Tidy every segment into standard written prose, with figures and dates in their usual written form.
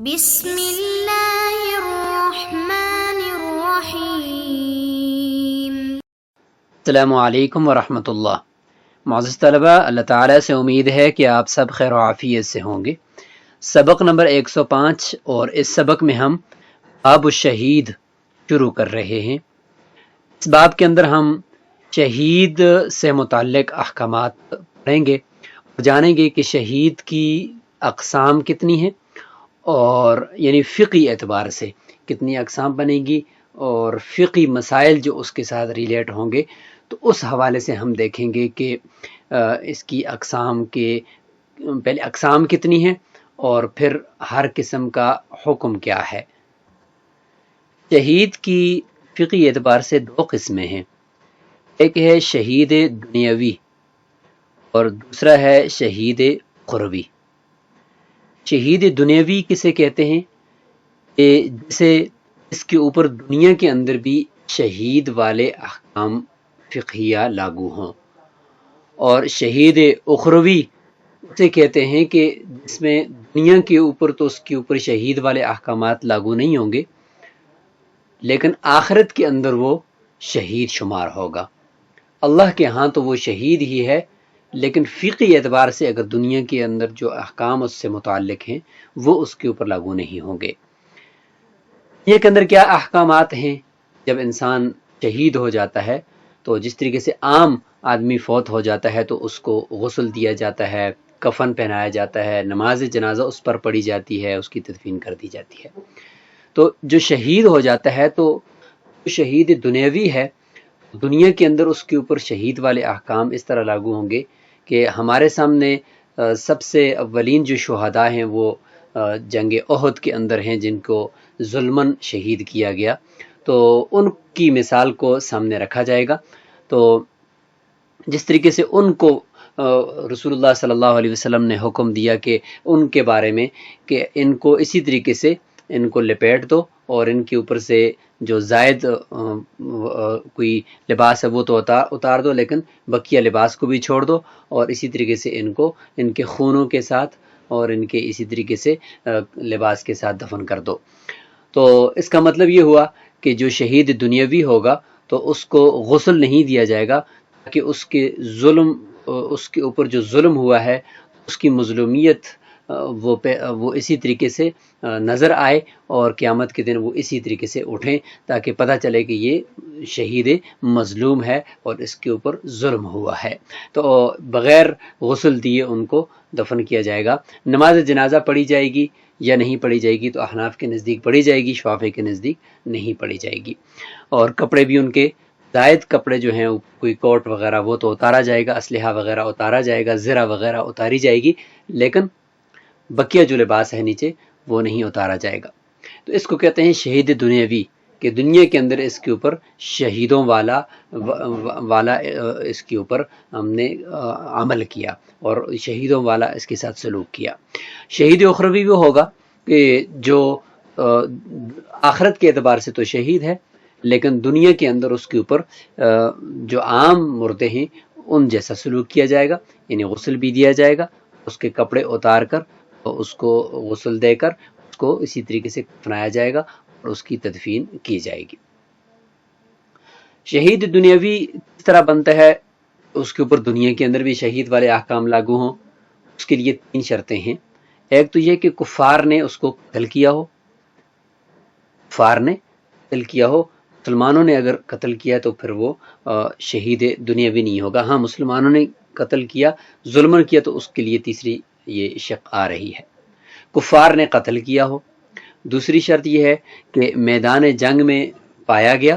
بسم اللہ الرحمن الرحیم۔ السلام علیکم ورحمۃ اللہ۔ معزز طلبہ، اللہ تعالیٰ سے امید ہے کہ آپ سب خیر و عافیت سے ہوں گے۔ سبق نمبر 105 اور اس سبق میں ہم باب الشہید شروع کر رہے ہیں۔ اس باب کے اندر ہم شہید سے متعلق احکامات پڑھیں گے اور جانیں گے کہ شہید کی اقسام کتنی ہیں اور یعنی فقہی اعتبار سے کتنی اقسام بنے گی اور فقہی مسائل جو اس کے ساتھ ریلیٹ ہوں گے، تو اس حوالے سے ہم دیکھیں گے کہ اس کی اقسام کے پہلے اقسام کتنی ہیں اور پھر ہر قسم کا حکم کیا ہے۔ شہید کی فقہی اعتبار سے دو قسمیں ہیں، ایک ہے شہید دنیاوی اور دوسرا ہے شہید اخروی۔ شہید دنیاوی کسے کہتے ہیں؟ کہ جسے اس کے اوپر دنیا کے اندر بھی شہید والے احکام فقہیہ لاگو ہوں، اور شہید اخروی اسے کہتے ہیں کہ جس میں دنیا کے اوپر تو اس کے اوپر شہید والے احکامات لاگو نہیں ہوں گے، لیکن آخرت کے اندر وہ شہید شمار ہوگا۔ اللہ کے ہاں تو وہ شہید ہی ہے، لیکن فقہی اعتبار سے اگر دنیا کے اندر جو احکام اس سے متعلق ہیں وہ اس کے اوپر لاگو نہیں ہوں گے۔ یہ کے اندر کیا احکامات ہیں؟ جب انسان شہید ہو جاتا ہے تو جس طریقے سے عام آدمی فوت ہو جاتا ہے تو اس کو غسل دیا جاتا ہے، کفن پہنایا جاتا ہے، نماز جنازہ اس پر پڑھی جاتی ہے، اس کی تدفین کر دی جاتی ہے۔ تو جو شہید ہو جاتا ہے تو شہید دنیاوی ہے، دنیا کے اندر اس کے اوپر شہید والے احکام اس طرح لاگو ہوں گے کہ ہمارے سامنے سب سے اولین جو شہداء ہیں وہ جنگ احد کے اندر ہیں، جن کو ظلماً شہید کیا گیا، تو ان کی مثال کو سامنے رکھا جائے گا۔ تو جس طریقے سے ان کو رسول اللہ صلی اللہ علیہ وسلم نے حکم دیا کہ ان کے بارے میں کہ ان کو اسی طریقے سے ان کو لپیٹ دو اور ان کے اوپر سے جو زائد کوئی لباس ہے وہ تو اتار دو، لیکن بقیہ لباس کو بھی چھوڑ دو، اور اسی طریقے سے ان کو ان کے خونوں کے ساتھ اور ان کے اسی طریقے سے لباس کے ساتھ دفن کر دو۔ تو اس کا مطلب یہ ہوا کہ جو شہید دنیاوی ہوگا تو اس کو غسل نہیں دیا جائے گا کہ اس کے اوپر جو ظلم ہوا ہے اس کی مظلومیت وہ اسی طریقے سے نظر آئے اور قیامت کے دن وہ اسی طریقے سے اٹھیں، تاکہ پتہ چلے کہ یہ شہید مظلوم ہے اور اس کے اوپر ظلم ہوا ہے۔ تو بغیر غسل دیے ان کو دفن کیا جائے گا۔ نماز جنازہ پڑھی جائے گی یا نہیں پڑھی جائے گی؟ تو احناف کے نزدیک پڑھی جائے گی، شافعی کے نزدیک نہیں پڑھی جائے گی۔ اور کپڑے بھی ان کے زائد کپڑے جو ہیں، کوئی کوٹ وغیرہ وہ تو اتارا جائے گا، اسلحہ وغیرہ اتارا جائے گا، زرہ وغیرہ اتاری جائے گی، لیکن بقیہ جو لباس ہے نیچے وہ نہیں اتارا جائے گا۔ تو اس کو کہتے ہیں شہید دنیاوی، کہ دنیا کے اندر اس کے اوپر شہیدوں والا اس کے اوپر ہم نے عمل کیا اور شہیدوں والا اس کے ساتھ سلوک کیا۔ شہید اخروی وہ ہوگا کہ جو آخرت کے اعتبار سے تو شہید ہے، لیکن دنیا کے اندر اس کے اوپر جو عام مردے ہیں ان جیسا سلوک کیا جائے گا، یعنی غسل بھی دیا جائے گا، اس کے کپڑے اتار کر اس کو غسل دے کر اس کو اسی طریقے سے کفنایا جائے گا اور اس کی تدفین کی جائے گی۔ شہید دنیاوی کس طرح بنتا ہے؟ اس کے اوپر دنیا کے اندر بھی شہید والے احکام لاگو ہوں۔ اس کے لیے 3 شرطیں ہیں۔ ایک تو یہ کہ کفار نے اس کو قتل کیا ہو، مسلمانوں نے اگر قتل کیا تو پھر وہ شہید دنیاوی نہیں ہوگا۔ ہاں، مسلمانوں نے قتل کیا، ظلم کیا، تو اس کے لیے تیسری یہ شق آ رہی ہے، کفار نے قتل کیا ہو۔ دوسری شرط یہ ہے کہ میدان جنگ میں پایا گیا،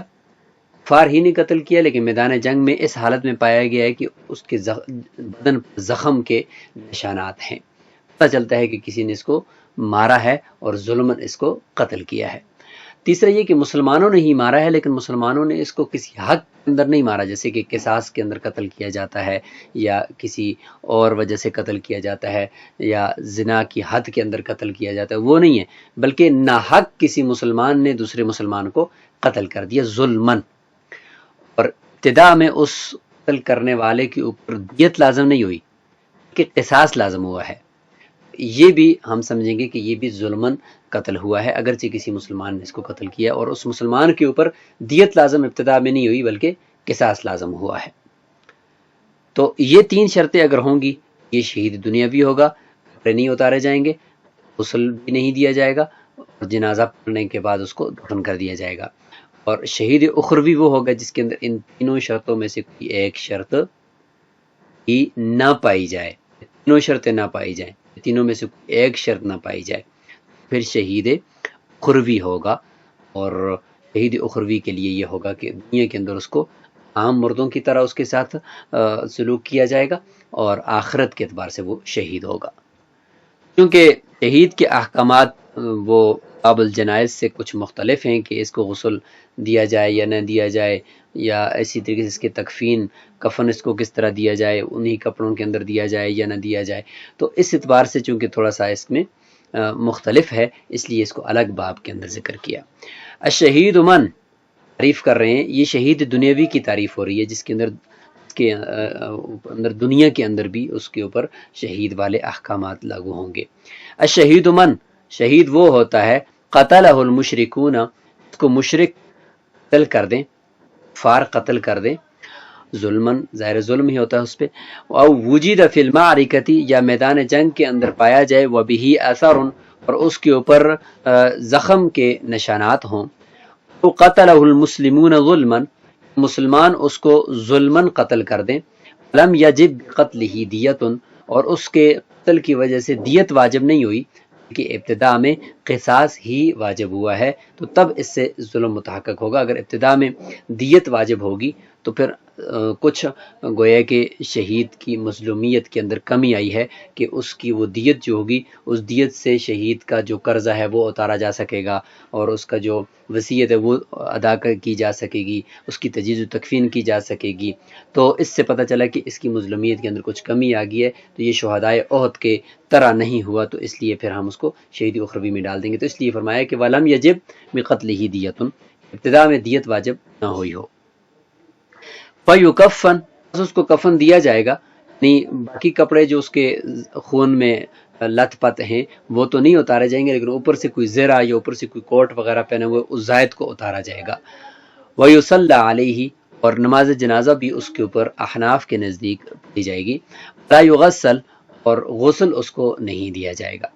کفار ہی نے قتل کیا لیکن میدان جنگ میں اس حالت میں پایا گیا ہے کہ اس کے بدن پر زخم کے نشانات ہیں، پتہ چلتا ہے کہ کسی نے اس کو مارا ہے اور ظلماً اس کو قتل کیا ہے۔ تیسرا یہ کہ مسلمانوں نے ہی مارا ہے، لیکن مسلمانوں نے اس کو کسی حق کے اندر نہیں مارا، جیسے کہ قصاص کے اندر قتل کیا جاتا ہے یا کسی اور وجہ سے قتل کیا جاتا ہے یا زنا کی حد کے اندر قتل کیا جاتا ہے، وہ نہیں ہے، بلکہ ناحق کسی مسلمان نے دوسرے مسلمان کو قتل کر دیا ظلماً، اور ابتدا میں اس قتل کرنے والے کے اوپر دیت لازم نہیں ہوئی کہ قصاص لازم ہوا ہے۔ یہ بھی ہم سمجھیں گے کہ یہ بھی ظلمن قتل ہوا ہے، اگرچہ کسی مسلمان نے اس کو قتل کیا اور اس مسلمان کے اوپر دیت لازم ابتدا میں نہیں ہوئی بلکہ قصاص لازم ہوا ہے۔ تو یہ 3 شرطیں اگر ہوں گی، یہ شہید دنیاوی ہوگا، کپڑے نہیں اتارے جائیں گے، غسل بھی نہیں دیا جائے گا، اور جنازہ پڑھنے کے بعد اس کو دفن کر دیا جائے گا۔ اور شہید اخروی وہ ہوگا جس کے اندر ان تینوں شرطوں میں سے کوئی ایک شرط ہی نہ پائی جائے، تینوں شرطیں نہ پائی جائیں، تینوں میں سے کوئی ایک شرط نہ پائی جائے، پھر شہید اخروی ہوگا۔ اور شہید اخروی کے لیے یہ ہوگا کہ دنیا کے اندر اس کو عام مردوں کی طرح اس کے ساتھ سلوک کیا جائے گا، اور آخرت کے اعتبار سے وہ شہید ہوگا۔ کیونکہ شہید کے احکامات وہ باب الجنائز سے کچھ مختلف ہیں کہ اس کو غسل دیا جائے یا نہ دیا جائے، یا اسی طریقے سے اس کے تکفین کفن اس کو کس طرح دیا جائے، انہی کپڑوں کے اندر دیا جائے یا نہ دیا جائے۔ تو اس اعتبار سے چونکہ تھوڑا سا اس میں مختلف ہے، اس لیے اس کو الگ باب کے اندر ذکر کیا۔ الشہید من، تعریف کر رہے ہیں، یہ شہید دنیاوی کی تعریف ہو رہی ہے جس کے اندر دنیا کے اندر بھی اس کے اوپر شہید والے احکامات لاگو ہوں گے۔ الشہید من، شہید وہ ہوتا ہے قتلہ المشرکون، اس کو مشرک قتل کر دیں، فار قتل کر دیں، ظلمن، ظاہر ظلم ہی ہوتا ہے اس پہ، او وجد فی المعرکتی، یا میدان جنگ کے اندر پایا جائے، وبہ اثر، اور اس کے اوپر زخم کے نشانات ہوں، تو قتلہ المسلمون ظلمن، مسلمان اس کو ظلمن قتل کر دیں، لم یجب قتلہ دیت، اور اس کے قتل کی وجہ سے دیت واجب نہیں ہوئی کہ ابتدا میں قصاص ہی واجب ہوا ہے، تو تب اس سے ظلم متحقق ہوگا۔ اگر ابتدا میں دیت واجب ہوگی تو پھر کچھ گویا کہ شہید کی مظلومیت کے اندر کمی آئی ہے کہ اس کی وہ دیت جو ہوگی، اس دیت سے شہید کا جو قرضہ ہے وہ اتارا جا سکے گا، اور اس کا جو وصیت ہے وہ ادا کی جا سکے گی، اس کی تجہیز و تکفین کی جا سکے گی۔ تو اس سے پتہ چلا کہ اس کی مظلومیت کے اندر کچھ کمی آ گئی ہے، تو یہ شہدائے احد کے طرح نہیں ہوا، تو اس لیے پھر ہم اس کو شہید اخروی میں ڈال دیں گے۔ تو اس لیے فرمایا کہ وَلَمْ يَجِبْ بِقَتْلِهِ دِيَةٌ، ابتدا میں دیت واجب نہ ہوئی ہو۔ فَيُكَفَّنْ، بس اس کو کفن دیا جائے گا، یعنی باقی کپڑے جو اس کے خون میں لت پت ہیں وہ تو نہیں اتارے جائیں گے، لیکن اوپر سے کوئی زرہ یا اوپر سے کوئی کوٹ وغیرہ پہنے ہوئے اس زائد کو اتارا جائے گا۔ وَيُصَلَّى عَلَيْهِ، اور نماز جنازہ بھی اس کے اوپر احناف کے نزدیک پڑھی جائے گی۔ لَا يُغَسَّلْ، اور غسل اس کو نہیں دیا جائے گا۔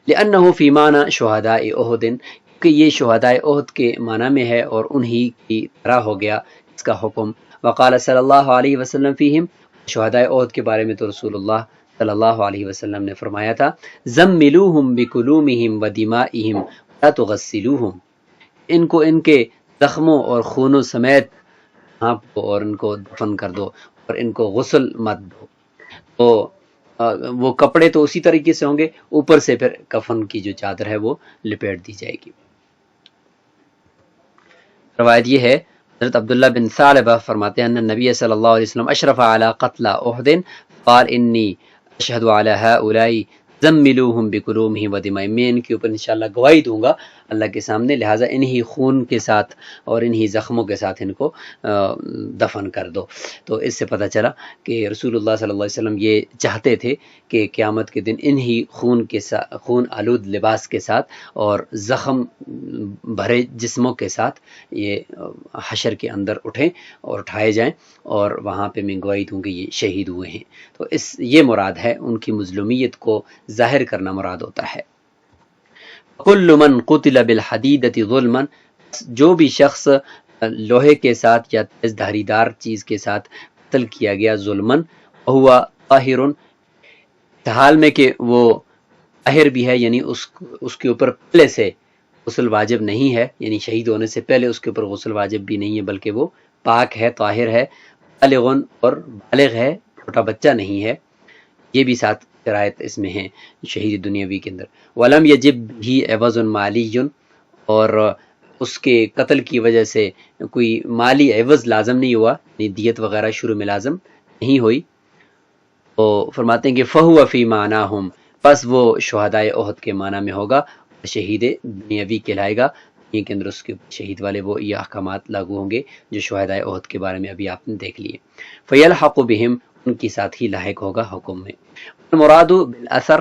لِأَنَّهُ فِي مَعنَى شُهَدَاءِ أُحُدٍ، کہ یہ شہدائے احد کے معنی میں ہے اور انہی کی طرح ہو گیا اس کا حکم۔ وقال صلی اللہ علیہ وسلم فیہم، شہدائے احد کے بارے میں تو رسول اللہ صلی اللہ علیہ وسلم نے فرمایا تھا، زملوہم بکلومہم ودمائہم ولا تغسلوہم، ان کو ان کے زخموں اور خونوں سمیت ڈھانپ دو اور ان کو دفن کر دو اور ان کو غسل مت دو۔ تو وہ کپڑے تو اسی طریقے سے ہوں گے، اوپر سے پھر کفن کی جو چادر ہے وہ لپیٹ دی جائے گی۔ روایت یہ ہے، حضرت عبداللہ بن ثعلبہ فرماتے ہیں ان نبی صلی اللہ علیہ وسلم اشرف علی قتل احد قال انی اشہد علی ہؤلاء زملوہم بکلومہم ودمائہم، میں ان کے اوپر انشاءاللہ گواہی دوں گا اللہ کے سامنے، لہٰذا انہی خون کے ساتھ اور انہی زخموں کے ساتھ ان کو دفن کر دو۔ تو اس سے پتہ چلا کہ رسول اللہ صلی اللہ علیہ وسلم یہ چاہتے تھے کہ قیامت کے دن انہی خون آلود لباس کے ساتھ اور زخم بھرے جسموں کے ساتھ یہ حشر کے اندر اٹھیں اور اٹھائے جائیں، اور وہاں پہ میں گواہی دوں کہ یہ شہید ہوئے ہیں۔ تو یہ مراد ہے، ان کی مظلومیت کو ظاہر کرنا مراد ہوتا ہے۔ کل من قتل بالحدیدۃ ظلما، جو بھی شخص لوہے کے ساتھ یا تیز دھاری دار چیز کے ساتھ قتل کیا گیا ظلمن، ہوا طاہر، حال میں کہ وہ طاہر بھی ہے، یعنی اس کے اوپر پہلے سے غسل واجب نہیں ہے، یعنی شہید ہونے سے پہلے اس کے اوپر غسل واجب بھی نہیں ہے بلکہ وہ پاک ہے، طاہر ہے، بالغ، اور بالغ ہے، چھوٹا بچہ نہیں ہے۔ یہ بھی ساتھ شرائط اس میں ہیں شہید دنیاوی کے اندر۔ ولم یجب ہی عوض مالی، اور اس کے قتل کی وجہ سے کوئی مالی عوض لازم نہیں ہوا، یعنی دیت وغیرہ شروع میں لازم نہیں ہوئی۔ تو فرماتے ہیں کہ فہو فی معناہم، پس وہ شہدائے احد کے معنی میں ہوگا، شہید دنیاوی کہلائے گا، یہ کے اندر اس کے شہید والے وہ یہ احکامات لاگو ہوں گے جو شہدائے احد کے بارے میں ابھی آپ نے دیکھ لیے۔ فیلحق بہم، ان کی ساتھ ہی لاحق ہوگا حکم میں۔ مراد بالاثر،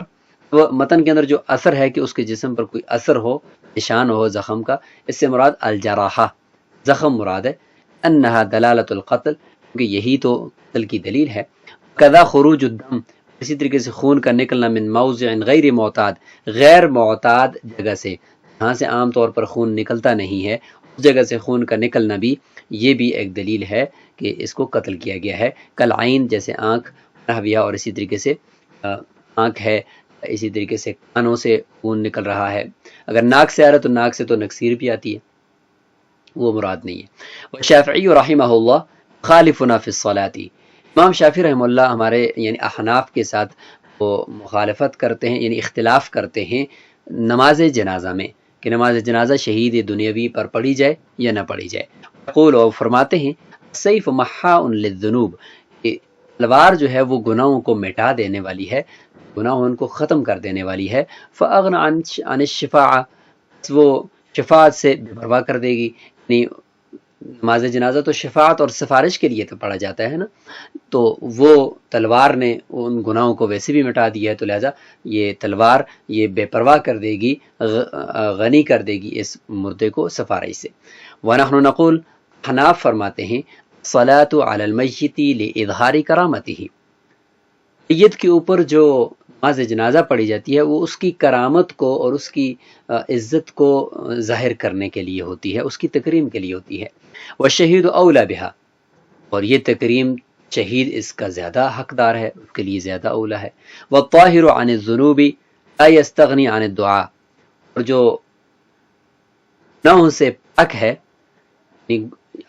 وہ متن کے اندر جو اثر ہے کہ اس کے جسم پر کوئی اثر ہو، نشان ہو زخم کا، اس سے مراد الجراحہ، زخم مراد ہے، انہا دلالت القتل، کیونکہ یہی تو قتل کی دلیل ہے، کذا خروج الدم، اسی طریقے سے خون کا نکلنا من موضع غیر معتاد، غیر معتاد جگہ سے، جہاں سے عام طور پر خون نکلتا نہیں ہے، اس جگہ سے خون کا نکلنا بھی یہ بھی ایک دلیل ہے کہ اس کو قتل کیا گیا ہے، کل عین جیسے آنکھ، نحویہ، اور اسی طریقے سے آنکھ ہے، اسی طریقے سے کانوں سے خون نکل رہا ہے، اگر ناک سے آ رہا ہے تو ناک سے تو نکسیر بھی آتی ہے، وہ مراد نہیں ہے۔ والشافعی رحمہ اللہ خالفنا فی الصلاۃ، امام شافعی رحمہ اللہ ہمارے یعنی احناف کے ساتھ وہ مخالفت کرتے ہیں، یعنی اختلاف کرتے ہیں نماز جنازہ میں، کہ نماز جنازہ شہید دنیاوی پر پڑھی جائے یا نہ پڑھی جائے۔ یقول، اور فرماتے ہیں السیف محاء للذنوب، کہ تلوار جو ہے وہ گناہوں کو مٹا دینے والی ہے، گناہوں ان کو ختم کر دینے والی ہے، فاغن عن الشفاعہ، وہ شفاعت سے بے پرواہ کر دے گی، یعنی نماز جنازہ تو شفاعت اور سفارش کے لیے تو پڑھا جاتا ہے نا، تو وہ تلوار نے ان گناہوں کو ویسے بھی مٹا دیا ہے، تو لہٰذا یہ تلوار یہ بے پرواہ کر دے گی، غنی کر دے گی اس مردے کو سفارش سے۔ وَنَحْنُ نقول، حناف فرماتے ہیں الصلاۃ علی المیت لإظہار کرامتہ، میت کے اوپر جو نماز جنازہ پڑھی جاتی ہے وہ اس کی کرامت کو اور اس کی عزت کو ظاہر کرنے کے لیے ہوتی ہے، اس کی تکریم کے لیے ہوتی ہے۔ والشہید اولی بہا، اور یہ تکریم شہید اس کا زیادہ حقدار ہے، اس کے لیے زیادہ اولا ہے۔ والطاہر عن الذنوب لا یستغنی عن الدعاء، اور جو گناہوں سے پاک ہے،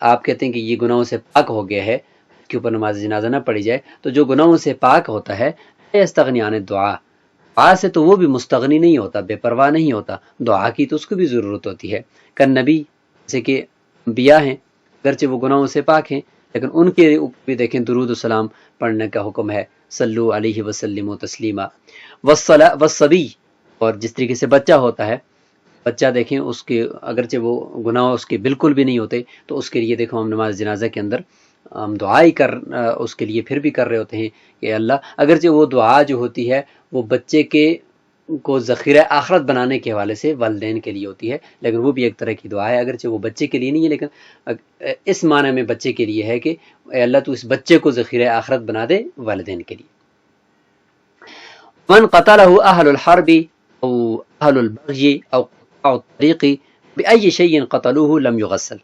آپ کہتے ہیں کہ یہ گناہوں سے پاک ہو گیا ہے، اس کے اوپر نماز جنازہ نہ پڑھی جائے، تو جو گناہوں سے پاک ہوتا ہے لا یستغنی عن الدعاء، دعا سے تو وہ بھی مستغنی نہیں ہوتا، بے پرواہ نہیں ہوتا، دعا کی تو اس کو بھی ضرورت ہوتی ہے۔ کالنبی، جیسے کہ انبیاء ہیں، اگرچہ وہ گناہوں سے پاک ہیں لیکن ان کے اوپر بھی دیکھیں درود و سلام پڑھنے کا حکم ہے، صلو علیہ وسلم تسلیما۔ والصبی، اور جس طریقے سے بچہ ہوتا ہے، بچہ دیکھیں اس کے اگرچہ وہ گناہ اس کے بالکل بھی نہیں ہوتے، تو اس کے لیے دیکھو ہم نماز جنازہ کے اندر ہم دعائی اس کے لیے پھر بھی کر رہے ہوتے ہیں کہ اللہ، اگرچہ وہ دعا جو ہوتی ہے وہ بچے کو ذخیرہ آخرت بنانے کے حوالے سے والدین کے لیے ہوتی ہے، لیکن وہ بھی ایک طرح کی دعا ہے، اگرچہ وہ بچے کے لیے نہیں ہے لیکن اس معنی میں بچے کے لیے ہے کہ اے اللہ تو اس بچے کو ذخیرہ آخرت بنا دے والدین کے لیے۔ من قتلہ اہل الحرب او اہل البغی او قطاع الطریق بأی شیء قتلوہ لم یغسل،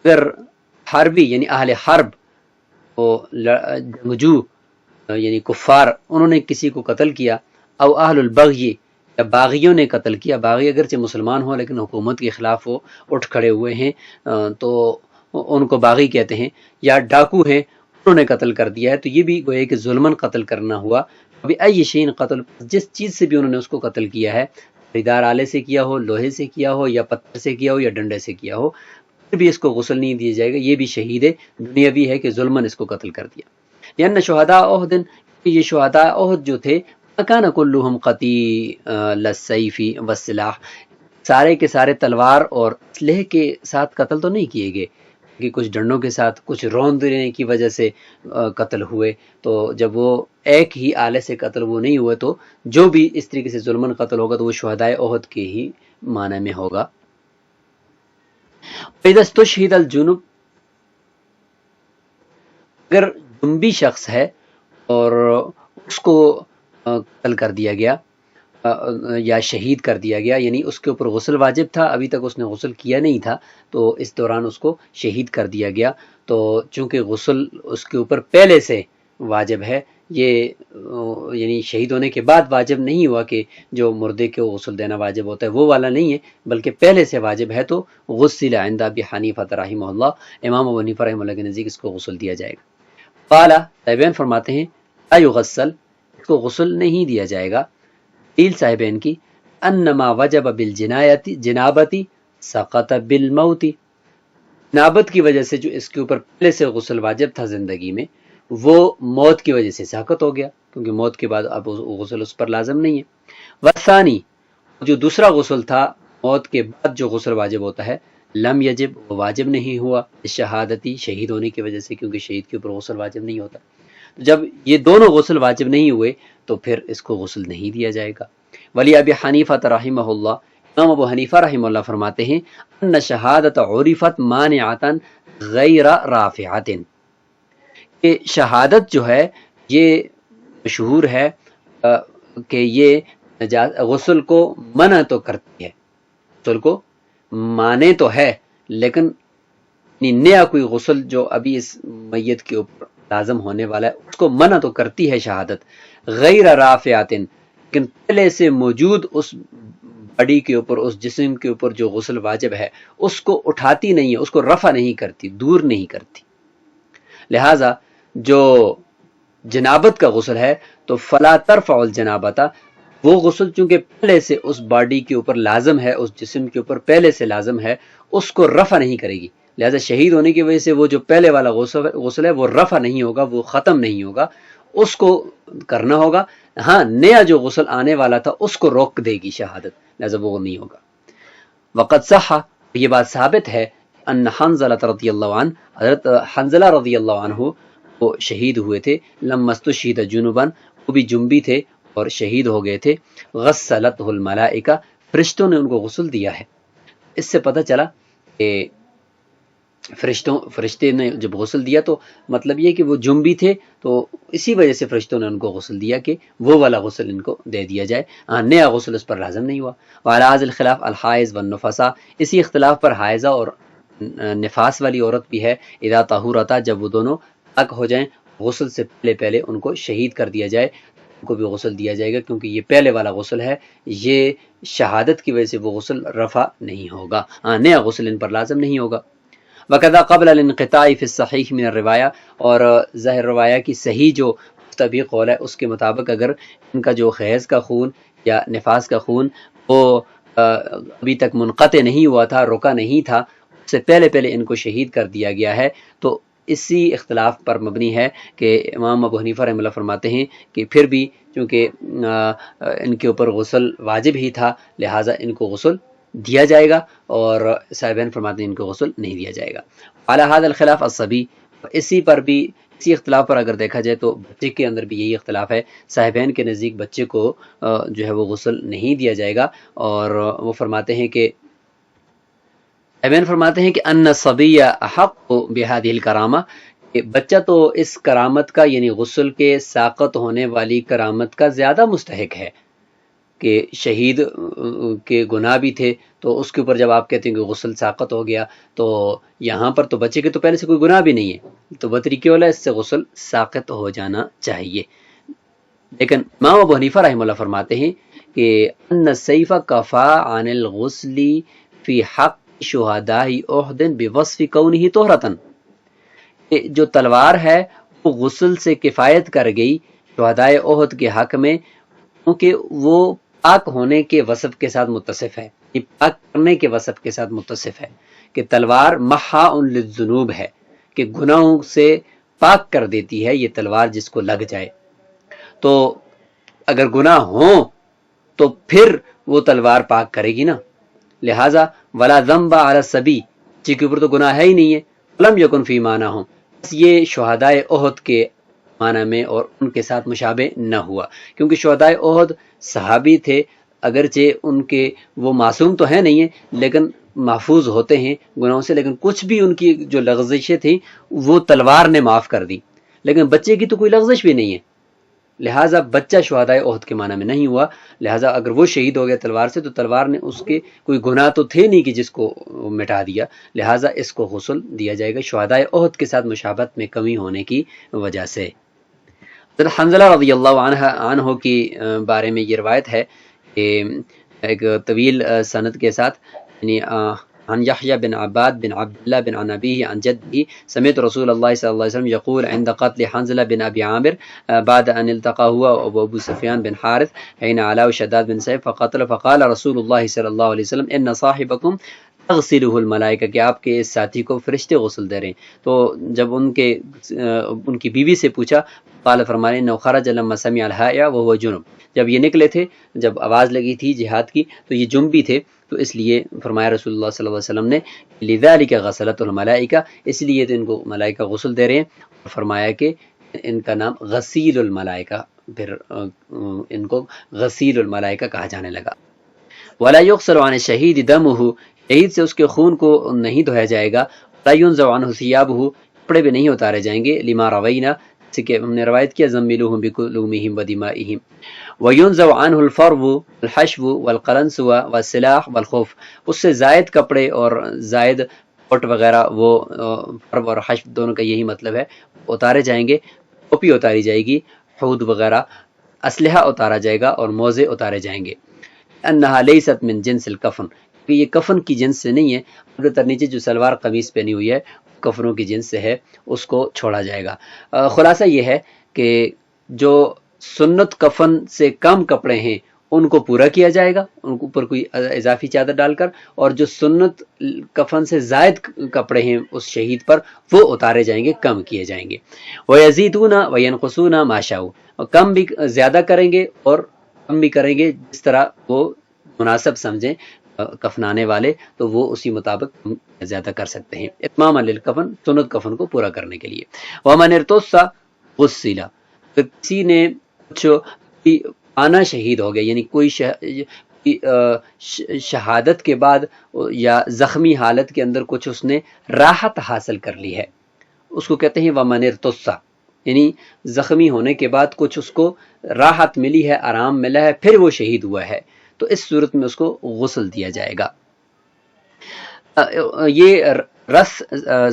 اگر حربی یعنی اہل حرب جنگجو یعنی کفار انہوں نے کسی کو قتل کیا، او اہل البغی یا باغیوں نے قتل کیا، باغی اگرچہ مسلمان ہوں لیکن حکومت کے خلاف وہ اٹھ کھڑے ہوئے ہیں تو ان کو باغی کہتے ہیں، یا ڈاکو ہیں انہوں نے قتل کر دیا ہے، تو یہ بھی گویا کہ ظلمن قتل کرنا ہوا۔ ابھی ائی شین قتل، جس چیز سے بھی انہوں نے اس کو قتل کیا ہے، خریدار آلے سے کیا ہو، لوہے سے کیا ہو، یا پتھر سے کیا ہو، یا ڈنڈے سے کیا ہو، پھر بھی اس کو غسل نہیں دیا جائے گا، یہ بھی شہید دنیاوی ہے کہ ظلمن اس کو قتل کر دیا۔ لأن شہداء احد، یہ شہداء احد جو تھے، کان کلہم قتیل السیف والسلاح، سارے کے سارے تلوار اور اسلحے کے ساتھ قتل تو نہیں کیے گئے، کہ کچھ ڈنڈوں کے ساتھ، کچھ روندنے کی وجہ سے قتل ہوئے، تو جب وہ ایک ہی آلے سے قتل وہ نہیں ہوئے، تو جو بھی اس طریقے سے ظلمن قتل ہوگا تو وہ شہداء احد کے ہی معنی میں ہوگا۔ اذا استشهد الجنب، اگر جنبی شخص ہے اور اس کو قتل کر دیا گیا یا شہید کر دیا گیا، یعنی اس کے اوپر غسل واجب تھا، ابھی تک اس نے غسل کیا نہیں تھا، تو اس دوران اس کو شہید کر دیا گیا، تو چونکہ غسل اس کے اوپر پہلے سے واجب ہے، یہ یعنی شہید ہونے کے بعد واجب نہیں ہوا کہ جو مردے کو غسل دینا واجب ہوتا ہے وہ والا نہیں ہے، بلکہ پہلے سے واجب ہے، تو غسل عند ابی حنیفہ رحمہ اللہ، امام ابو حنیفہ رحمہ اللہ کے نزدیک اس کو غسل دیا جائے گا۔ قال، صاحبین فرماتے ہیں لا یغسل، اس کو غسل نہیں دیا جائے گا، دلیل صاحبین کی انما وجب بالجنابتی سقط بالموت، جنابت کی وجہ سے جو اس کے اوپر پہلے سے غسل واجب تھا زندگی میں، وہ موت کی وجہ سے ساقط ہو گیا، کیونکہ موت کے بعد اب غسل اس پر لازم نہیں ہے۔ والثانی، جو دوسرا غسل تھا موت کے بعد جو غسل واجب ہوتا ہے، لم یجب، وہ واجب نہیں ہوا، شہادتی، شہید ہونے کی وجہ سے، کیونکہ شہید کے اوپر غسل واجب نہیں ہوتا۔ جب یہ دونوں غسل واجب نہیں ہوئے تو پھر اس کو غسل نہیں دیا جائے گا۔ ولی ابی حنیفہ رحمہ اللہ، امام ابو حنیفہ رحمہ اللہ فرماتے ہیں ان شہادت عرفت مانعۃ غیر رافعۃ، کہ شہادت جو ہے یہ مشہور ہے کہ یہ غسل کو منع تو کرتی ہے، غسل کو مانے تو ہے، لیکن نیا کوئی غسل جو ابھی اس میت کے اوپر لازم ہونے والا ہے اس کو منع تو کرتی ہے شہادت، غیر رافعۃ، لیکن پہلے سے موجود اس باڈی کے اوپر، اس جسم کے اوپر جو غسل واجب ہے اس کو اٹھاتی نہیں ہے، اس کو رفع نہیں کرتی، دور نہیں کرتی۔ لہٰذا جو جنابت کا غسل ہے تو فلا ترفع الجنابۃ، وہ غسل چونکہ پہلے سے اس باڈی کے اوپر لازم ہے، اس جسم کے اوپر پہلے سے لازم ہے، اس کو رفع نہیں کرے گی۔ لہذا شہید ہونے کی وجہ سے وہ جو پہلے والا غسل ہے وہ رفع نہیں ہوگا، وہ ختم نہیں ہوگا، اس کو کرنا ہوگا۔ ہاں نیا جو غسل آنے والا تھا اس کو روک دے گی شہادت، لہذا وہ نہیں ہوگا۔ وقد صح، یہ بات ثابت ہے ان حنظلہ رضی اللہ عنہ، حضرت حنظلہ رضی اللہ عنہ وہ شہید ہوئے تھے، لما استشہد جنبا، وہ بھی جنبی تھے اور شہید ہو گئے تھے، غسلتہ الملائکہ، فرشتوں نے ان کو غسل دیا ہے۔ اس سے پتہ چلا کہ فرشتے نے جب غسل دیا تو مطلب یہ کہ وہ جنبی تھے، تو اسی وجہ سے فرشتوں نے ان کو غسل دیا کہ وہ والا غسل ان کو دے دیا جائے، نیا غسل اس پر لازم نہیں ہوا۔ وعلی ھذا الخلاف الحائض والنفساء، اسی اختلاف پر حائضہ اور نفاس والی عورت بھی ہے، اذا طہورتا، جب وہ دونوں پاک ہو جائیں، غسل سے پہلے ان کو شہید کر دیا جائے، ان کو بھی غسل دیا جائے گا، کیونکہ یہ پہلے والا غسل ہے، یہ شہادت کی وجہ سے وہ غسل رفع نہیں ہوگا، نیا غسل ان پر لازم نہیں ہوگا۔ وَكَذَا قَبْلَ الْانْقِطَاعِ فِي الصَّحِيحِ مِنَ الرِّوَایَہ، اور ظاہر روایہ کی صحیح جو مستبی قول ہے اس کے مطابق اگر ان کا جو حیض کا خون یا نفاس کا خون وہ ابھی تک منقطع نہیں ہوا تھا، رکا نہیں تھا، اس سے پہلے ان کو شہید کر دیا گیا ہے، تو اسی اختلاف پر مبنی ہے کہ امام ابو حنیفہ رحمہ اللہ فرماتے ہیں کہ پھر بھی چونکہ ان کے اوپر غسل واجب ہی تھا، لہٰذا ان کو غسل دیا جائے گا، اور صاحبین فرماتے ہیں ان کو غسل نہیں دیا جائے گا۔ علی ھذا الخلاف الصبی، اسی پر بھی، اسی اختلاف پر اگر دیکھا جائے تو بچے کے اندر بھی یہی اختلاف ہے، صاحبین کے نزدیک بچے کو جو ہے وہ غسل نہیں دیا جائے گا، اور وہ فرماتے ہیں کہ صاحبین فرماتے ہیں کہ ان الصبی احق بہذہ الکرامہ، کہ بچہ تو اس کرامت کا یعنی غسل کے ساقط ہونے والی کرامت کا زیادہ مستحق ہے، کہ شہید کے گناہ بھی تھے، تو اس کے اوپر جب آپ کہتے ہیں کہ غسل ساقط ہو گیا، تو یہاں پر تو بچے کے تو پہلے سے کوئی گناہ بھی نہیں ہے، تو بطریقہ اولا اس سے غسل ساقط ہو جانا چاہیے۔ لیکن امام ابو حنیفہ رحمہ اللہ فرماتے ہیں کہ ان السیف کفا عن الغسل فی حق شہداء احد بوصف کونہ طہرۃ، جو تلوار ہے وہ غسل سے کفایت کر گئی شہداء احد کے حق میں، کیونکہ وہ پاک ہونے کے وصف کے ساتھ متصف ہے، پاک کرنے کے وصف کے ساتھ متصف ہے، کہ تلوار محاء للذنوب ہے، کہ گناہوں سے پاک کر دیتی ہے یہ تلوار جس کو لگ جائے، تو اگر گناہ ہوں تو پھر وہ تلوار پاک کرے گی نا، لہٰذا ولا ذنب علی الصبی، جس کے اوپر تو گناہ ہے ہی نہیں ہے، لم یکن فی معنی ہوں، بس یہ شہداء احد کے معنی میں اور ان کے ساتھ مشابہ نہ ہوا، کیونکہ شہداء احد صحابی تھے، اگرچہ ان کے وہ معصوم تو ہیں نہیں ہیں لیکن محفوظ ہوتے ہیں گناہوں سے، لیکن کچھ بھی ان کی جو لغزشیں تھیں وہ تلوار نے معاف کر دی، لیکن بچے کی تو کوئی لغزش بھی نہیں ہے، لہٰذا بچہ شہداء احد کے معنی میں نہیں ہوا، لہٰذا اگر وہ شہید ہو گیا تلوار سے تو تلوار نے اس کے کوئی گناہ تو تھے نہیں کہ جس کو مٹا دیا، لہٰذا اس کو غسل دیا جائے گا شہداء احد کے ساتھ مشابہت میں کمی ہونے کی وجہ سے۔ حضرت حنظلہ رضی اللہ عنہ کی بارے میں یہ روایت ہے کہ ایک طویل سند کے ساتھ، یعنی عن یحییٰ بن عباد بن عبداللہ بن عن ابیہ عن جدہ سمعت رسول اللہ صلی اللہ علیہ وسلم یقول عند قتل حنظلہ بن ابی عامر بعد ان التقى هو ابو سفیان بن حارث حين علاء شداد بن سیف فقتل فقال رسول اللہ صلی اللہ علیہ وسلم ان صاحبکم تغسلہ الملائکہ، کہ آپ کے اس ساتھی کو فرشتے غسل دے رہے ہیں، تو جب ان کی بیوی سے پوچھا، قال فرمانے انه خرج لما سمع الحائع وهو جنب، جب یہ نکلے تھے، جب آواز لگی تھی جہاد کی تو یہ جنبی تھے، تو اس لیے فرمایا رسول اللہ صلی اللہ علیہ وسلم نے لذالک غسلت الملائکہ، اس لیے تو ان کو ملائکہ غسل دے رہے ہیں، اور فرمایا کہ ان کا نام غسیل الملائکہ، پھر ان کو غسیل الملائکہ کہا جانے لگا۔ ولا یغسل عن الشہید دمہ، شہید سے اس کے خون کو نہیں دھویا جائے گا۔ ولا ینزع عنہ ثیابہ، کپڑے بھی نہیں اتارے جائیں گے۔ لما روینا، جیسے کہ ہم نے روایت کیا، زملوہم بکلومہم ودمائہم۔ وینزع عنہ الفرو الحشو والقلنسو والسلاح والخف، اس سے زائد کپڑے اور زائد کوٹ وغیرہ، وہ فرو اور حشو دونوں کا یہی مطلب ہے، اتارے جائیں گے۔ ٹوپی اتاری جائے گی، حود وغیرہ، اسلحہ اتارا جائے گا اور موزے اتارے جائیں گے۔ انہا لیست من جنس الکفن، کہ یہ کفن کی جنس سے نہیں ہے، البتہ نیچے جو سلوار قمیص پہنی ہوئی ہے کفنوں کی جنس سے ہے، اس کو چھوڑا جائے گا۔ خلاصہ یہ ہے کہ جو سنت کفن سے کم کپڑے ہیں ان کو پورا کیا جائے گا، ان کے اوپر کوئی اضافی چادر ڈال کر، اور جو سنت کفن سے زائد کپڑے ہیں اس شہید پر وہ اتارے جائیں گے، کم کیے جائیں گے۔ وَيَزِيدُونَ وَيَنْقُصُونَ مَا شَاءُوا، اور کم بھی زیادہ کریں گے اور کم بھی کریں گے جس طرح وہ مناسب سمجھیں کفنانے والے، تو وہ اسی مطابق زیادہ کر سکتے ہیں، اتماما للکفن، سنت کفن کو پورا کرنے کے لیے۔ وَمَنِ ارْتُصَّ غُسِّلَ، کسی نے کچھ آنا شہید ہو گیا، یعنی کوئی شہادت کے بعد یا زخمی حالت کے اندر کچھ اس نے راحت حاصل کر لی ہے، اس کو کہتے ہیں وَمَنِ ارْتُصَّ، یعنی زخمی ہونے کے بعد کچھ اس کو راحت ملی ہے، آرام ملا ہے، پھر وہ شہید ہوا ہے، تو اس صورت میں اس کو غسل دیا جائے گا۔ یہ رس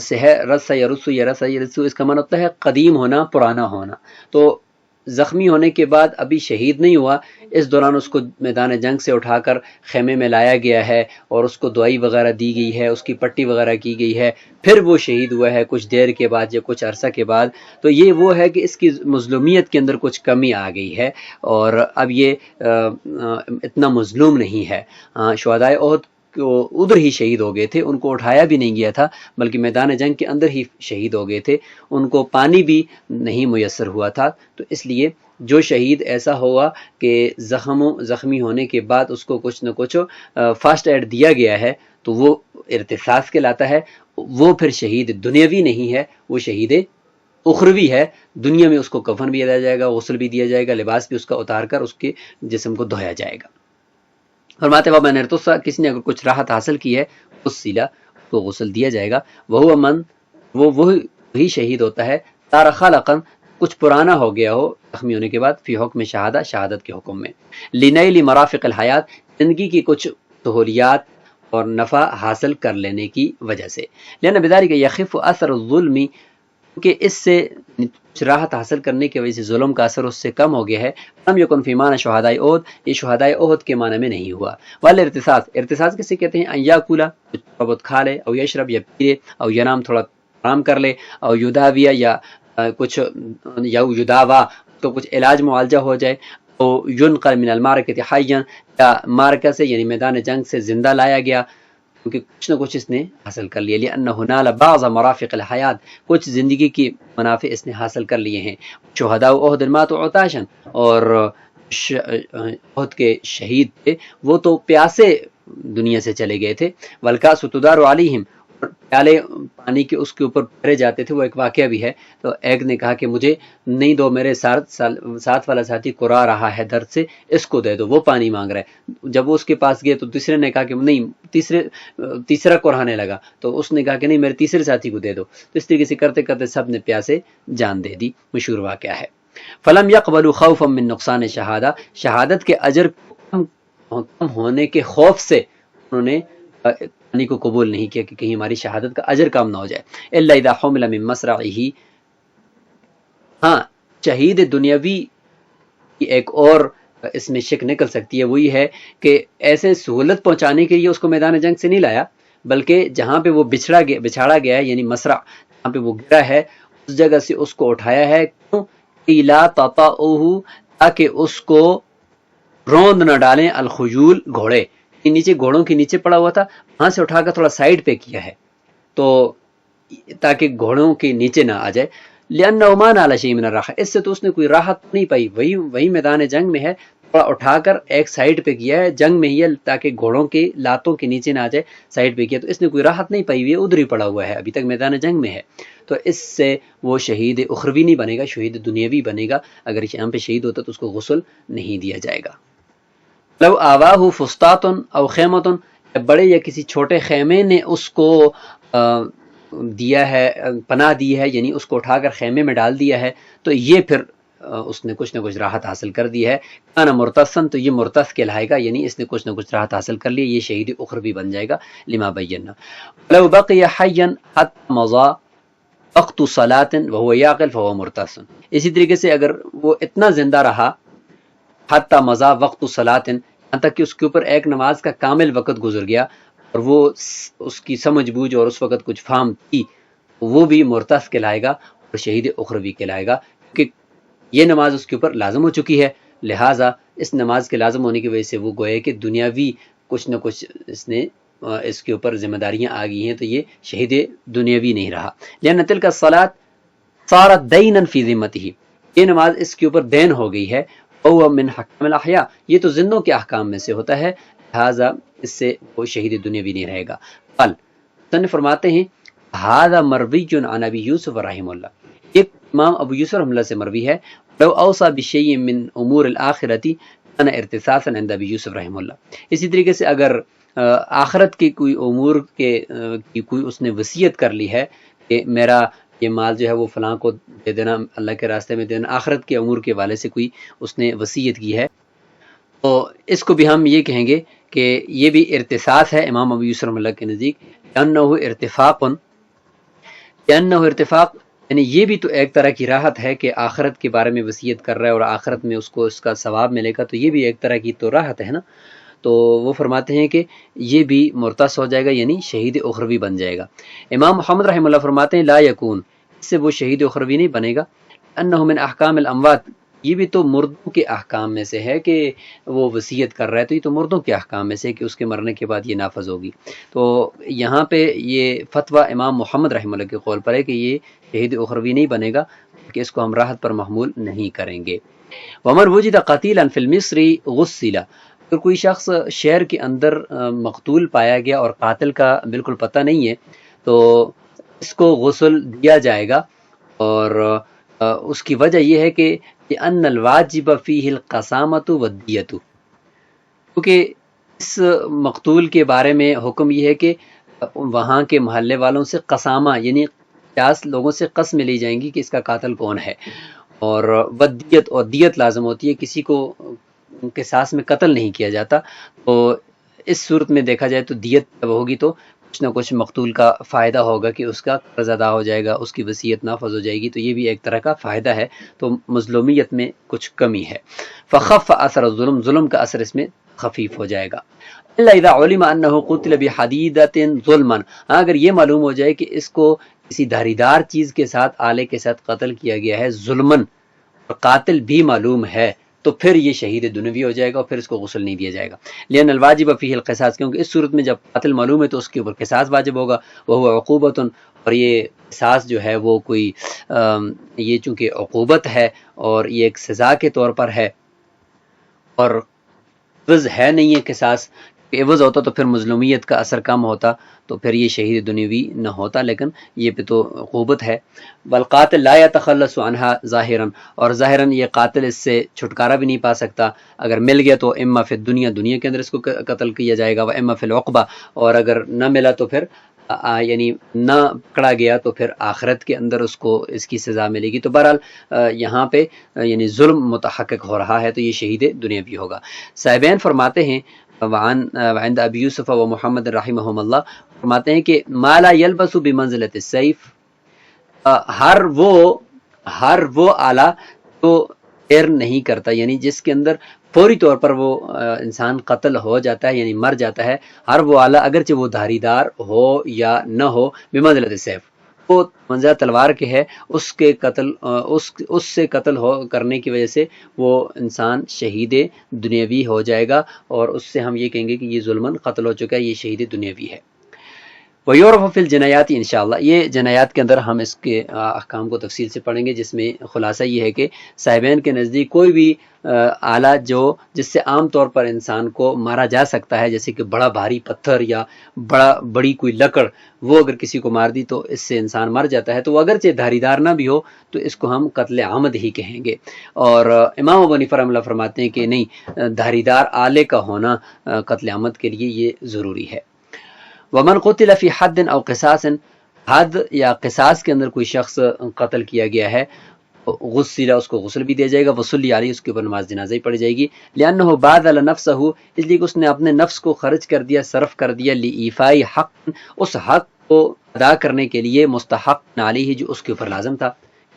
سے ہے، رس یا رسو یا رس یا رسو، اس کا معنی ہوتا ہے قدیم ہونا، پرانا ہونا۔ تو زخمی ہونے کے بعد ابھی شہید نہیں ہوا، اس دوران اس کو میدان جنگ سے اٹھا کر خیمے میں لایا گیا ہے اور اس کو دوائی وغیرہ دی گئی ہے، اس کی پٹی وغیرہ کی گئی ہے، پھر وہ شہید ہوا ہے کچھ دیر کے بعد یا کچھ عرصہ کے بعد، تو یہ وہ ہے کہ اس کی مظلومیت کے اندر کچھ کمی آ گئی ہے اور اب یہ اتنا مظلوم نہیں ہے۔ شہدائے احد ادھر ہی شہید ہو گئے تھے، ان کو اٹھایا بھی نہیں گیا تھا بلکہ میدان جنگ کے اندر ہی شہید ہو گئے تھے، ان کو پانی بھی نہیں میسر ہوا تھا، تو اس لیے جو شہید ایسا ہوا کہ زخمی ہونے کے بعد اس کو کچھ نہ کچھ فرسٹ ایڈ دیا گیا ہے تو وہ ارتصاص کہلاتا ہے، وہ پھر شہید دنیاوی نہیں ہے، وہ شہید اخروی ہے، دنیا میں اس کو کفن بھی دیا جائے گا، غسل بھی دیا جائے گا، لباس بھی اس کا اتار کر اس کے جسم کو دھویا جائے گا۔ فرماتے ہیں وَمَنِ ارْتُصَّ، کسی نے اگر کچھ راحت حاصل کی ہے غسل، اس کو غسل دیا جائے گا۔ وَهُوَ مَنْ، وہی شہید ہوتا ہے، صَارَ خَلَقًا، کچھ پرانا ہو گیا ہو زخمی ہونے کے بعد، فی حکم شہادہ، شہادت کے حکم میں، لِنَيْلِ مَرَافِقِ الْحَيَاةِ، زندگی کی کچھ سہولیات اور نفع حاصل کر لینے کی وجہ سے، لأن بذلك يخف اثر الظلم، کہ اس سے راحت حاصل کرنے کی وجہ سے ظلم کا اثر اس سے کم ہو گیا ہے۔ لم یکن فی معنی شہداء احد، یہ شہداء احد کے معنی میں نہیں ہوا۔ والارتصاص، ارتصاص کسے کہتے ہیں؟ ان یاکل، کچھ بہت کھا لے، او یشرب، یا پی لے، او ینام، تھوڑا آرام کر لے، او یداویہ، یا کچھ یداوا، تو کچھ علاج معالجہ ہو جائے، او ینقل من المعرکۃ حیا، یا معرکہ سے یعنی میدان جنگ سے زندہ لایا گیا، کیونکہ کچھ نہ کچھ اس نے حاصل کر لیا، لأنہ نال بعض مرافق الحیات، کچھ زندگی کی منافع اس نے حاصل کر لیے ہیں۔ شہداء احد ماتوا عطاشا، اور احد کے شہید تھے وہ تو پیاسے دنیا سے چلے گئے تھے۔ والکاس تدار علیہم، پیالے پانی کے اس کے اوپر پھیرے جاتے تھے، وہ ایک واقعہ بھی ہے۔ تو ایک نے کہا کہ مجھے نہیں دو، میرے ساتھ والا ساتھی کرا رہا ہے درد سے، اس کو دے دو، وہ پانی مانگ رہا ہے۔ جب وہ اس کے پاس گئے تو دوسرے نے کہا کہ نہیں، تیسرا کرانے لگا تو اس نے کہا کہ نہیں، میرے تیسرے ساتھی کو دے دو۔ تو اس طریقے سے کرتے کرتے سب نے پیاسے جان دے دی، مشہور واقعہ ہے۔ فلم یقبلوا خوفا من نقصان شہادہ، شہادت کے اجر کم ہونے کے خوف سے انہوں نے پانی کو قبول نہیں کیا کہ کہیں ہماری شہادت کا اجر کم نہ ہو جائے۔ الا اذا حمل من مسرعه، ہاں شہید دنیاوی کی ایک اور اس میں شک نکل سکتی ہے، وہی ہے کہ ایسے سہولت پہنچانے کے لیے اس کو میدان جنگ سے نہیں لایا، بلکہ جہاں پہ وہ بچھاڑا گیا ہے، یعنی مسرع جہاں پہ وہ گرا ہے، اس جگہ سے اس کو اٹھایا ہے، کیوں؟ لا تطأوه، تاکہ اس کو روند نہ ڈالیں الخیول، گھوڑے نیچے، گھوڑوں کے نیچے پڑا ہوا تھا، وہاں سے اٹھا کر تھوڑا سائڈ پہ کیا ہے تو تاکہ گھوڑوں کے نیچے نہ آ جائے۔ لأنه ما نال شيء من الراحة، اس سے تو اس نے کوئی راحت نہیں پائی، وہی میدان جنگ میں ہے، اٹھا کر ایک سائڈ پہ کیا ہے، جنگ میں ہی ہے تاکہ گھوڑوں کے لاتوں کے نیچے نہ آ جائے، سائڈ پہ کیا، تو اس نے کوئی راحت نہیں پائی ہوئی ہے، ادھر ہی پڑا ہوا ہے، ابھی تک میدان جنگ میں ہے، تو اس سے وہ شہید اخروی نہیں بنے گا، شہید دنیاوی بنے گا۔ اگر یہاں پہ شہید ہوتا تو اس کو غسل نہیں دیا جائے گا۔ لو آواہ فسطاط او خیمۃ، بڑے یا کسی چھوٹے خیمے نے اس کو دیا ہے، پناہ دی ہے، یعنی اس کو اٹھا کر خیمے میں ڈال دیا ہے، تو یہ پھر اس نے کچھ نہ کچھ راحت حاصل کر دی ہے۔ کانا مرتصن، تو یہ مرتص کہلائے گا، یعنی اس نے کچھ نہ کچھ راحت حاصل کر لی، یہ شہید اخروی بن جائے گا، لما بینا۔ لو بقی حیا حتی مضى وقت صلاۃ وهو یعقل فهو مرتصن، اسی طریقے سے اگر وہ اتنا زندہ رہا، حتی مضى وقت صلاۃ، یہاں تک کہ اس کے اوپر ایک نماز کا کامل وقت گزر گیا اور وہ اس کی سمجھ بوجھ اور اس وقت کچھ فہم تھی، وہ بھی مرتص کہلائے گا اور شہید اخروی کہلائے گا، کیونکہ یہ نماز اس کے اوپر لازم ہو چکی ہے، لہٰذا اس نماز کے لازم ہونے کی وجہ سے وہ گوئے کہ دنیاوی کچھ نہ کچھ اس کے اوپر ذمہ داریاں آ گئی ہیں، تو یہ شہید دنیاوی نہیں رہا۔ لأن تلک الصلاۃ صارت دینا فی ذمتہ، یہ نماز اس کے اوپر دین ہو گئی ہے، وہو من حکم الاحیاء، یہ تو زندوں کے احکام میں سے ہوتا ہے، لہٰذا اس سے وہ شہید دنیاوی نہیں رہے گا۔ قال، مصنف فرماتے ہیں ھذا مروی عن ابی یوسف رحمہ اللہ، یہ امام ابو یوسف رحمہ اللہ سے مروی ہے، لو اوصى بشیء من امور الآخرۃ کان ارتصاصا عند ابی یوسف رحمہ اللہ، اسی طریقے سے اگر آخرت کے کوئی امور کی کوئی اس نے وصیت کر لی ہے کہ میرا یہ مال جو ہے وہ فلاں کو دے دینا، اللہ کے راستے میں دینا، آخرت کے امور کے والے سے کوئی اس نے وصیت کی ہے، تو اس کو بھی ہم یہ کہیں گے کہ یہ بھی ارتصاص ہے امام ابو یوسف رحمہ اللہ کے نزدیک، لأنه ارتفاق، یعنی یہ بھی تو ایک طرح کی راحت ہے کہ آخرت کے بارے میں وصیت کر رہا ہے اور آخرت میں اس کو اس کا ثواب ملے گا، تو یہ بھی ایک طرح کی تو راحت ہے نا، تو وہ فرماتے ہیں کہ یہ بھی مرتص ہو جائے گا، یعنی شہید اخروی بن جائے گا۔ امام محمد رحمہ اللہ فرماتے ہیں لا یکون، اس سے وہ شہید اخروی نہیں بنے گا، انہ من احکام الاموات، یہ بھی تو مردوں کے احکام میں سے ہے کہ وہ وصیت کر رہا ہے، تو یہ تو مردوں کے احکام میں سے ہے کہ اس کے مرنے کے بعد یہ نافذ ہوگی، تو یہاں پہ یہ فتویٰ امام محمد رحمہ اللہ کے قول پر ہے کہ یہ شہید اخروی نہیں بنے گا، کہ اس کو ہم راحت پر محمول نہیں کریں گے۔ ومن وجد قتیلا فی المصر غسل، اگر کوئی شخص شہر کے اندر مقتول پایا گیا اور قاتل کا بالکل پتہ نہیں ہے، تو اس کو غسل دیا جائے گا، اور اس کی وجہ یہ ہے کہ ان الواجب فیہ القسامۃ والدیۃ، کیونکہ اس مقتول کے بارے میں حکم یہ ہے کہ وہاں کے محلے والوں سے قسامہ، یعنی 50 لوگوں سے قسمیں لی جائیں گی کہ اس کا قاتل کون ہے، اور ودیت، اور دیت لازم ہوتی ہے، کسی کو قصاص میں قتل نہیں کیا جاتا، تو اس صورت میں دیکھا جائے تو دیت جب ہوگی تو کچھ نہ کچھ مقتول کا فائدہ ہوگا کہ اس کا قرض ادا ہو جائے گا، اس کی وصیت نافذ ہو جائے گی، تو یہ بھی ایک طرح کا فائدہ ہے، تو مظلومیت میں کچھ کمی ہے۔ فخف اثر الظلم، ظلم کا اثر اس میں خفیف ہو جائے گا۔ الا اذا علم انه قتل بحدیدۃ ظلما، اگر یہ معلوم ہو جائے کہ اس کو کسی دھاریدار چیز کے ساتھ، آلے کے ساتھ قتل کیا گیا ہے ظلمن، اور قاتل بھی معلوم ہے، تو پھر یہ شہید دنیوی ہو جائے گا اور پھر اس کو غسل نہیں دیا جائے گا۔ لأن الواجب فیہ القصاص، کیونکہ اس صورت میں جب قاتل معلوم ہے تو اس کے اوپر قصاص واجب ہوگا، وہو عقوبۃ، اور یہ قصاص جو ہے وہ کوئی یہ چونکہ عقوبت ہے اور یہ ایک سزا کے طور پر ہے، اور عوض ہے نہیں ہے قصاص، کہ عوض ہوتا تو پھر مظلومیت کا اثر کم ہوتا، تو پھر یہ شہید دنیوی نہ ہوتا، لیکن یہ پہ تو عقوبت ہے۔ والقاتل لا يتخلص عنها ظاہرا، اور ظاہراً یہ قاتل اس سے چھٹکارا بھی نہیں پا سکتا، اگر مل گیا تو اما فی الدنیا، دنیا کے اندر اس کو قتل کیا جائے گا، و اما فی العقبہ، اور اگر نہ ملا تو پھر یعنی نہ پکڑا گیا تو پھر آخرت کے اندر اس کو اس کی سزا ملے گی، تو بہرحال یہاں پہ یعنی ظلم متحقق ہو رہا ہے، تو یہ شہید دنیاوی ہوگا۔ صاحبین فرماتے ہیں وعند ابی یوسف و محمد رحمہم اللہ، فرماتے ہیں کہ ما لا یلبس بمنزلۃ السیف، ہر وہ آلہ جو ایر نہیں کرتا، یعنی جس کے اندر فوری طور پر وہ انسان قتل ہو جاتا ہے، یعنی مر جاتا ہے، ہر وہ آلہ اگرچہ وہ دھاریدار ہو یا نہ ہو، بمنزلۃ السیف، وہ منزلہ تلوار کے ہے، اس کے قتل اس سے قتل کرنے کی وجہ سے وہ انسان شہید دنیاوی ہو جائے گا، اور اس سے ہم یہ کہیں گے کہ یہ ظلماً قتل ہو چکا ہے، یہ شہید دنیاوی ہے۔ ویعرف فی الجنایات انشاءاللہ، یہ جنایات کے اندر ہم اس کے احکام کو تفصیل سے پڑھیں گے، جس میں خلاصہ یہ ہے کہ صاحبین کے نزدیک کوئی بھی آلہ جس سے عام طور پر انسان کو مارا جا سکتا ہے، جیسے کہ بڑا بھاری پتھر یا بڑی کوئی لکڑ، وہ اگر کسی کو مار دی تو اس سے انسان مر جاتا ہے، تو وہ اگرچہ دھاری دار نہ بھی ہو تو اس کو ہم قتل عمد ہی کہیں گے۔ اور امام ابو حنیفہ رحمہ اللہ فرماتے ہیں کہ نہیں، دھاری دار آلے کا ہونا قتل عمد کے لیے یہ ضروری ہے۔ ومن قتل فی حد او قصاص، حد یا قصاص کے اندر کوئی شخص قتل کیا گیا ہے، غسل، اس کو غسل بھی دیا جائے گا، وصلی علیہ، اس کے اوپر نماز جنازہ ہی پڑھی جائے گی، لأنہ باذل نفسہ، اس لیے کہ اس نے اپنے نفس کو خرچ کر دیا، صرف کر دیا، لإیفاء حق، اس حق کو ادا کرنے کے لیے، مستحق علیہ، جو اس کے اوپر لازم تھا۔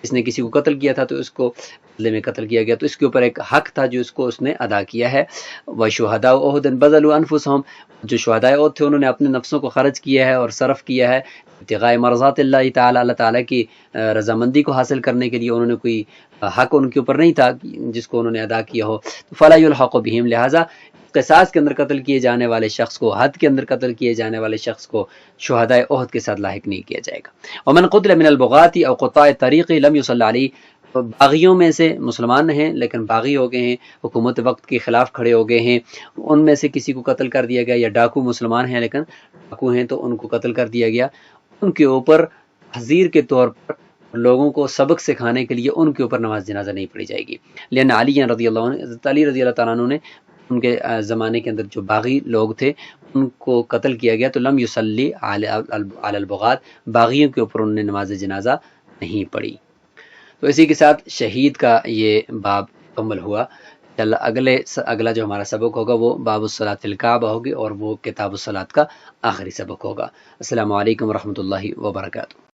اس نے کسی کو قتل کیا تھا تو اس کو بدلے میں قتل کیا گیا، تو اس کے اوپر ایک حق تھا جو اس نے ادا کیا ہے۔ وشہداء احد بذلوا انفسهم، جو شہداء احد تھے انہوں نے اپنے نفسوں کو خرچ کیا ہے اور صرف کیا ہے، ابتغاء مرضات اللہ تعالی، اللہ تعالیٰ کی رضامندی کو حاصل کرنے کے لیے، انہوں نے کوئی حق ان کے اوپر نہیں تھا جس کو انہوں نے ادا کیا ہو، فلا یلحق بہم، لہذا قصاص کے اندر قتل کیے جانے والے شخص کو، حد کے اندر قتل کیے جانے والے شخص کو شہداء احد کے ساتھ لاحق نہیں کیا جائے گا۔ ومن قتل من البغاة او قطاع الطریق لم یصلی علیہ، باغیوں میں سے مسلمان ہیں لیکن باغی ہو گئے ہیں، حکومت وقت کے خلاف کھڑے ہو گئے ہیں، ان میں سے کسی کو قتل کر دیا گیا، یا ڈاکو مسلمان ہیں لیکن ڈاکو ہیں تو ان کو قتل کر دیا گیا، ان کے اوپر تحذیر کے طور پر، لوگوں کو سبق سکھانے کے لیے ان کے اوپر نماز جنازہ نہیں پڑھی جائے گی۔ لأن علی رضی اللہ عنہ، حضرت علی رضی اللہ تعالیٰ عنہ نے، ان کے زمانے کے اندر جو باغی لوگ تھے ان کو قتل کیا گیا، تو لم یصلی علی البغاة، باغیوں کے اوپر انہوں نے نماز جنازہ نہیں پڑھی۔ تو اسی کے ساتھ شہید کا یہ باب مکمل ہوا۔ اگلا جو ہمارا سبق ہوگا وہ باب الصلاۃ فی الکعبہ ہوگی، اور وہ کتاب الصلاۃ کا آخری سبق ہوگا۔ السلام علیکم ورحمۃ اللہ وبرکاتہ۔